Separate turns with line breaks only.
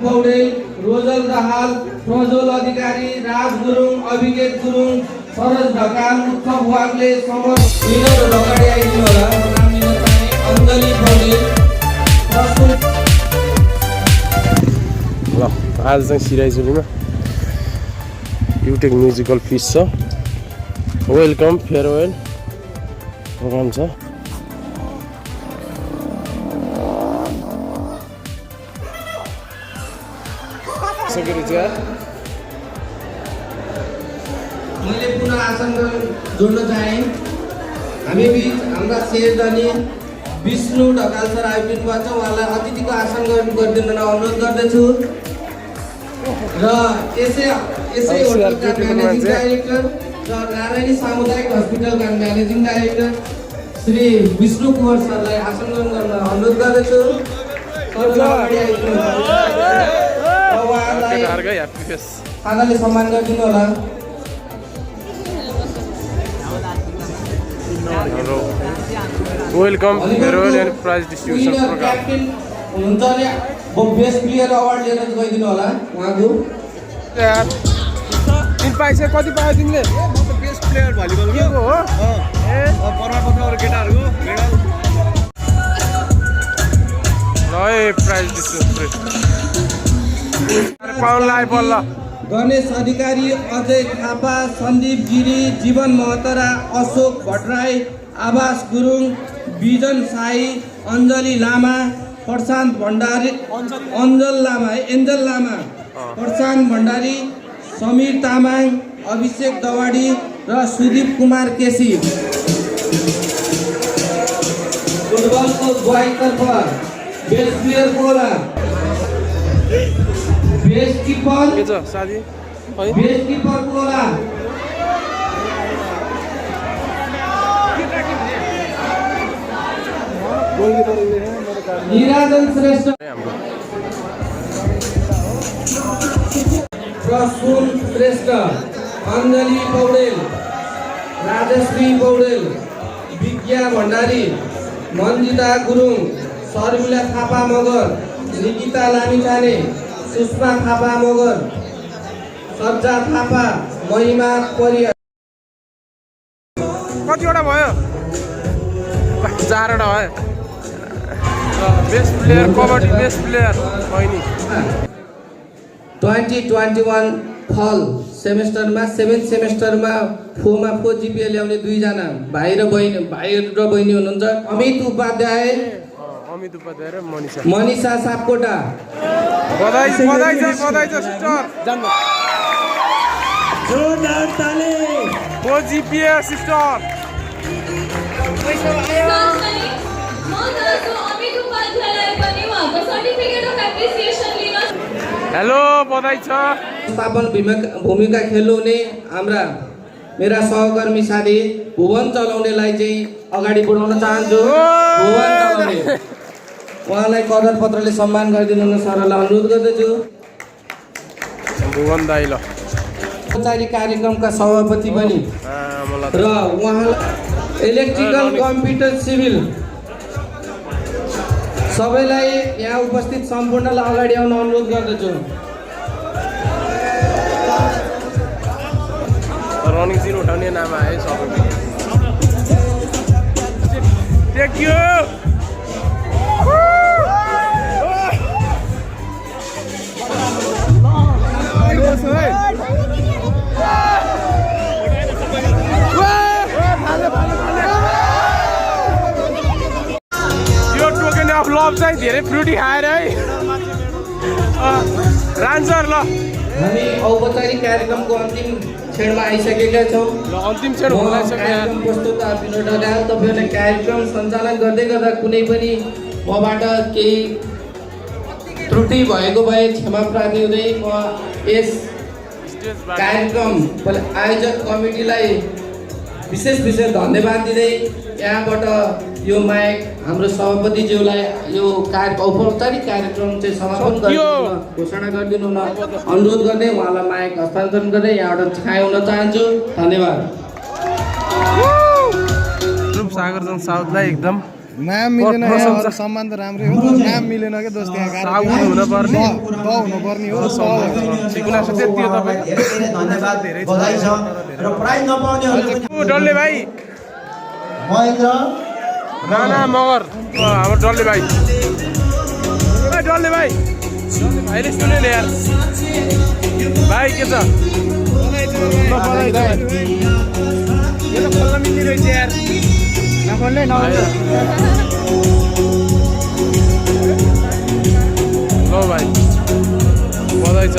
Paudel, Rosel Dahal, Prajwal अधिकारी, राज गुरुङ, अभिषेक गुरुङ, सरोज ढकाल, उत्सव Wagle, summer Vinod अगाडि आइदिनु होला। नाम लिन चाहे अञ्जली पौडेल, प्रस्तुत।
ल आज चाहिँ सिराइजुलीमा युटेक म्युजिकल फिस छ। वेलकम फेयरवेल प्रोग्राम छ।
मैले पुनः आसन जोड्न चाहेँ। हामी बिच हाम्रा शेरधनी विष्णु ढकाल सर आइपुग्नु भएको छ। उहाँलाई अतिथिको आसन गरिदिन अनुरोध गर्दछु। र यसै होटलका म्यानेजिङ डाइरेक्टर र नारायणी सामुदायिक हस्पिटलका म्यानेजिङ डाइरेक्टर श्री विष्णु कुमार सरलाई आसन ग्रहण गर्न अनुरोध गर्दछु। उहाँलाई खानाले सम्मान गरिदिनु होला।
Welcome farewell and prize distribution program
हुनुहुन्छ भने बेस्ट प्लेयर अवार्ड लिएर गइदिनु होला उहाँको।
तिन पाइसक्यो। कति पायो तिमीले?
म त बेस्ट प्लेयर भलिबलको
हो।
प्रमाणपत्र केटाहरूको मेडल
ल प्राइज डिस्ट्रिब्युसन पाउनलाई बल्ल।
गणेश अधिकारी, अजय थापा, सन्दीप गिरी, जीवन महतरा, अशोक भट्टराई, आवास गुरुङ, बिजन साई, अञ्जली लामा, प्रशान्त भण्डारी, अञ्जल लामा, एन्जल लामा, प्रशान्त भण्डारी, समीर तामाङ, अभिषेक दवाडी र सुदीप कुमार केसी। फुटबलको बॉयतर्फ बेस्ट प्लेयर कोला, बेस्ट किपर
के छ साथी?
बेस्ट किपर कोला, निराजन श्रेष्ठ, प्रसून श्रेष्ठ, अञ्जली पौडेल, राजश्री पौडेल, विज्ञा भण्डारी, मन्जिता गुरुङ, शर्मिला थापा मगर, निकिता लामिछाने, सुषमा थापा मगर, सब्जा थापा, महिमा परिया।
कतिवटा भयो? 4वटा भयो। Best player kabaddi best player बहिनी
2021 फल सेमेस्टरमा 7th सेमेस्टरमा 4 जिपिए ल्याउने 2 जना भाइ र बहिनी हुनुहुन्छ। अमित उपाध्याय
र
मनिषा सापकोटा।
बधाई छ सिस्टर।
जोरदार ताली।
4 जिपिए सिस्टर। हेलो बधाई छ।
स्थापन भूमिका खेल्नुहुने हाम्रा मेरा सहकर्मी साथी भुवन चलाउनेलाई चाहिँ अगाडि बढाउन चाहन्छु। भुवन चलाउने उहाँलाई कदर पत्रले सम्मान गरिदिनु हुन सरलाई अनुरोध गर्दछु।
भुवन दाइ ल
औपचारिक कार्यक्रमका सभापति पनि र उहाँलाई इलेक्ट्रिकल कम्प्युटर सिभिल सबैलाई यहाँ उपस्थित सम्पूर्णलाई अगाडि आउन अनुरोध गर्दछु।
रनिङ जिरो उठाउने नाम आयो सबै। Thank you. यो टोकन अफ लभ चाहिँ धेरै फ्रुटी खाएर है रान्सर ल।
हामी औपचारिक कार्यक्रमको अन्तिम क्षणमा आइसकेका छौँ।
अन्तिम क्षण हुन लागिसक्यो।
कार्यक्रम प्रस्तुत विनोद ढकाल। तपाईँहरूले कार्यक्रम सञ्चालन गर्दै गर्दा कुनै पनि मबाट केही त्रुटि भएको भए क्षमा प्रार्थी हुँदै म यस कार्यक्रम आयोजक कमिटीलाई विशेष धन्यवाद दिँदै यहाँबाट यो माइक हाम्रो सभापतिज्यूलाई यो औपचारिक कार्यक्रम चाहिँ समापन घोषणा गरिदिनु हुन अनुरोध गर्दै उहाँलाई माइक हस्तान्तरण गर्दै यहाँबाट छाया हुन चाहन्छु। धन्यवाद।
सागरजङ साउथलाई एकदम
नाम मिलेन
प्रशंसा।
यहाँ, अरू सम्मान त राम्रै हो तर नाम मिलेन क्या दोस्त यहाँ
साउन हुनुपर्ने।
हुनुपर्ने हो
गुनासो त्यति हो तपाईँ
धेरै धन्यवाद बधाई छ र प्राइज नपाउनेहरूले पनि
डल्ले भाइ
महेन्द्र
राणा मगर हाम्रो डल्ले भाइ ए डल्ले भाइ भाइले सुने नि यार भाइ के छ ल बधाई छ
यो त खोल्न मिल्ने रहेछ यार नखोल्ने
ल भाइ बधाई छ